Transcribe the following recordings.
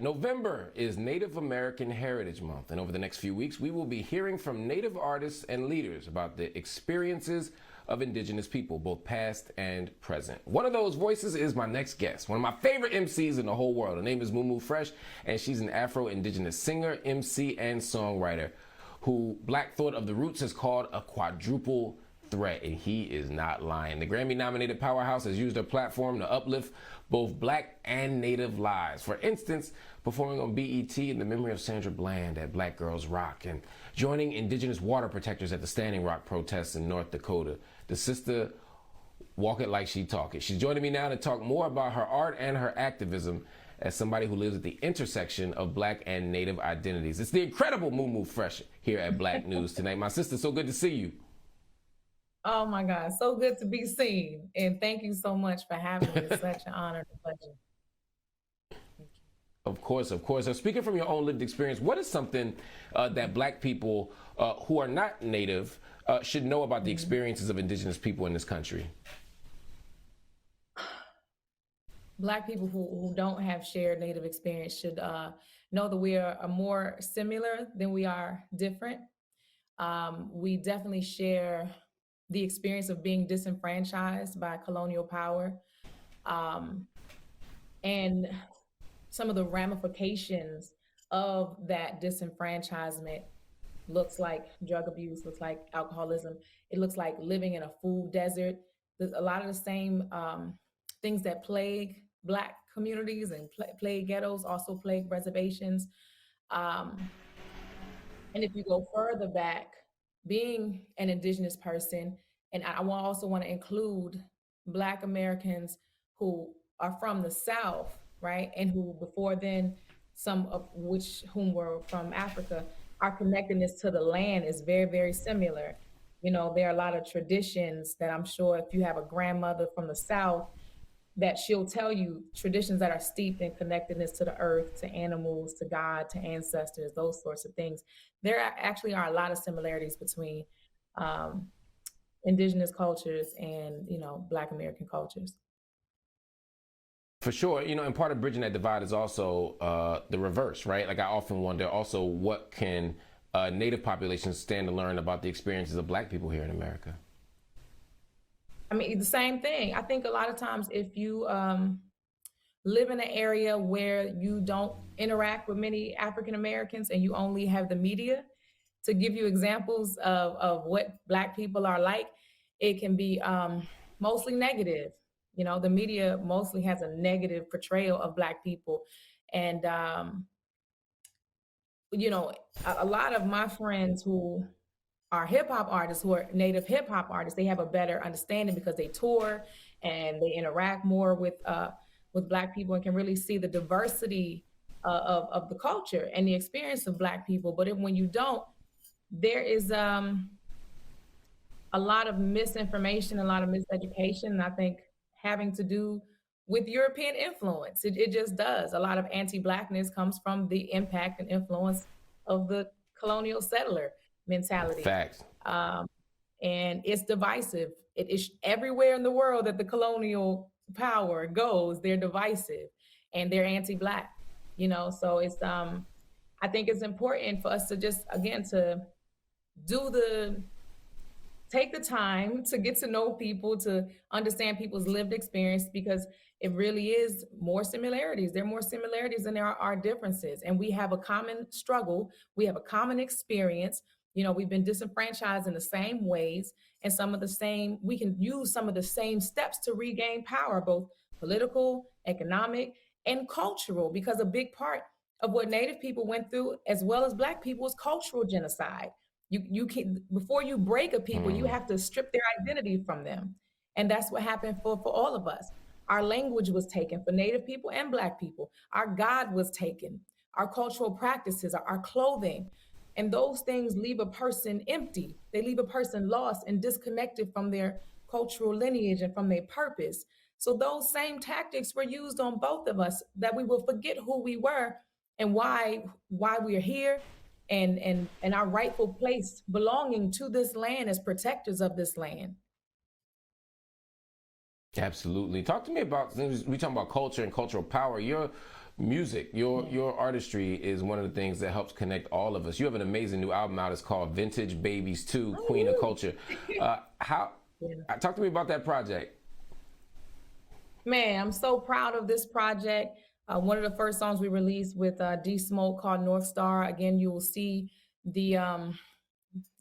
November is Native American Heritage Month, and over the next few weeks, we will be hearing from Native artists and leaders about the experiences of Indigenous people, both past and present. One of those voices is my next guest, one of my favorite MCs in the whole world. Her name is Mumu Fresh, and she's an Afro Indigenous singer, MC, and songwriter who Black Thought of the Roots has called a quadruple threat, and he is not lying. The Grammy-nominated Powerhouse has used her platform to uplift both Black and Native lives. For instance, performing on BET in the memory of Sandra Bland at Black Girls Rock, and joining Indigenous water protectors at the Standing Rock protests in North Dakota. The sister walk it like she talk it. She's joining me now to talk more about her art and her activism as somebody who lives at the intersection of Black and Native identities. It's the incredible Mumu Fresh here at Black News tonight. My sister, so good to see you. Oh my God, so good to be seen. And thank you so much for having me. It's such an honor and a pleasure. Of course, of course. So speaking from your own lived experience, what is something that Black people who are not Native should know about the experiences of Indigenous people in this country? Black people who don't have shared Native experience should know that we are more similar than we are different. We definitely share the experience of being disenfranchised by colonial power, and some of the ramifications of that disenfranchisement looks like drug abuse, looks like alcoholism, it looks like living in a food desert. There's a lot of the same things that plague Black communities and plague ghettos, also plague reservations. And if you go further back, being an Indigenous person, and I also want to include Black Americans who are from the South, right? And who before then, some of whom were from Africa, our connectedness to the land is very, very similar. You know, there are a lot of traditions that I'm sure if you have a grandmother from the South, that she'll tell you traditions that are steeped in connectedness to the earth, to animals, to God, to ancestors, those sorts of things. There actually are a lot of similarities between Indigenous cultures and, Black American cultures. For sure, and part of bridging that divide is also the reverse, right? Like I often wonder also what can Native populations stand to learn about the experiences of Black people here in America? I mean, the same thing. I think a lot of times if you live in an area where you don't interact with many African Americans and you only have the media to give you examples of what Black people are like, it can be mostly negative. The media mostly has a negative portrayal of Black people. And, a lot of my friends who are hip hop artists, who are Native hip hop artists, they have a better understanding because they tour and they interact more with Black people and can really see the diversity of the culture and the experience of Black people. But when you don't, there is a lot of misinformation, a lot of miseducation, I think having to do with European influence. It just does. A lot of anti-Blackness comes from the impact and influence of the colonial settler mentality. Facts. And it's divisive. It is everywhere in the world that the colonial power goes, they're divisive and they're anti-Black, so it's, I think it's important for us to just, again, to take the time to get to know people, to understand people's lived experience, because it really is more similarities. There are more similarities than there are differences. And we have a common struggle. We have a common experience. We've been disenfranchised in the same ways, and we can use some of the same steps to regain power, both political, economic, and cultural, because a big part of what Native people went through, as well as Black people, is cultural genocide. You can, before you break a people, you have to strip their identity from them. And that's what happened for all of us. Our language was taken for Native people and Black people. Our God was taken, our cultural practices, our clothing. And those things leave a person empty. They leave a person lost and disconnected from their cultural lineage and from their purpose. So those same tactics were used on both of us, that we will forget who we were and why we're here, and our rightful place belonging to this land as protectors of this land. Absolutely. Talk to me about, we talking about culture and cultural power. Your music. Your artistry is one of the things that helps connect all of us. You have an amazing new album out. It's called Vintage Babies 2, Queen of Culture. Talk to me about that project. Man, I'm so proud of this project. One of the first songs we released with D Smoke called North Star. Again, you will see the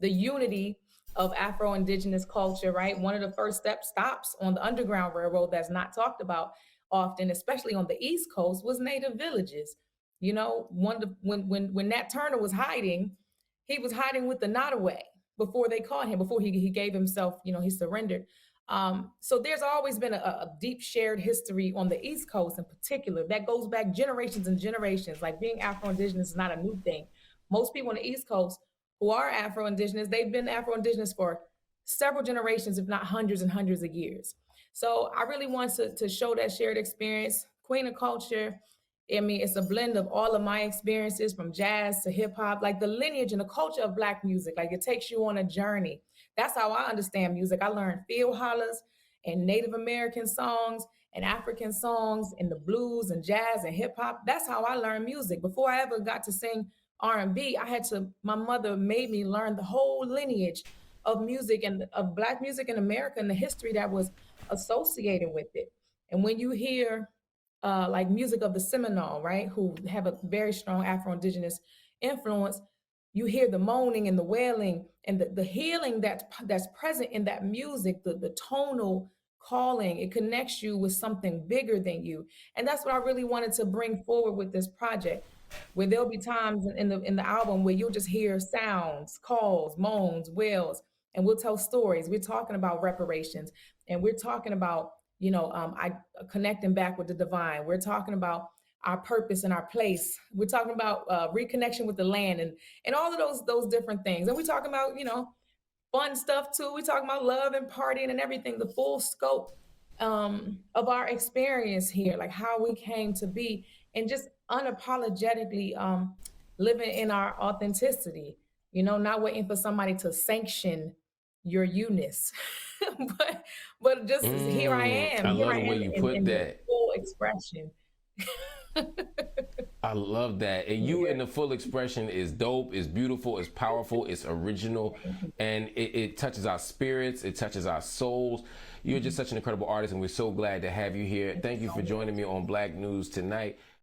unity of Afro Indigenous culture, right? One of the first stops on the Underground Railroad that's not talked about often, especially on the East Coast, was Native villages. You know, when Nat Turner was hiding, he was hiding with the Nottoway before they caught him, before he gave himself, you know, he surrendered. So there's always been a deep shared history on the East Coast in particular that goes back generations and generations. Like being Afro Indigenous is not a new thing. Most people on the East Coast who are Afro Indigenous, they've been Afro Indigenous for several generations, if not hundreds and hundreds of years. So I really want to show that shared experience. Queen of Culture, I mean, it's a blend of all of my experiences from jazz to hip hop, like the lineage and the culture of Black music. Like it takes you on a journey. That's how I understand music. I learned field hollers and Native American songs and African songs and the blues and jazz and hip hop. That's how I learned music. Before I ever got to sing R&B, my mother made me learn the whole lineage of music and of Black music in America and the history that was associated with it. And when you hear like music of the Seminole, right, who have a very strong Afro-Indigenous influence, you hear the moaning and the wailing and the healing that's present in that music, the tonal calling. It connects you with something bigger than you. And that's what I really wanted to bring forward with this project, where there'll be times in the album where you'll just hear sounds, calls, moans, wails, and we'll tell stories. We're talking about reparations, and we're talking about, you know, I connecting back with the divine. We're talking about our purpose and our place. We're talking about reconnection with the land and all of those different things. And we're talking about, you know, fun stuff too. We're talking about love and partying and everything, the full scope of our experience here, like how we came to be, and just unapologetically living in our authenticity, you know, not waiting for somebody to sanction your you-ness. but just here I am. I here love I the way am you put in that. full expression. I love that. And you in the full expression is dope, is beautiful, is powerful, it's original, and it touches our spirits, it touches our souls. You're just such an incredible artist, and we're so glad to have you here. Thank you for joining me on Black News Tonight.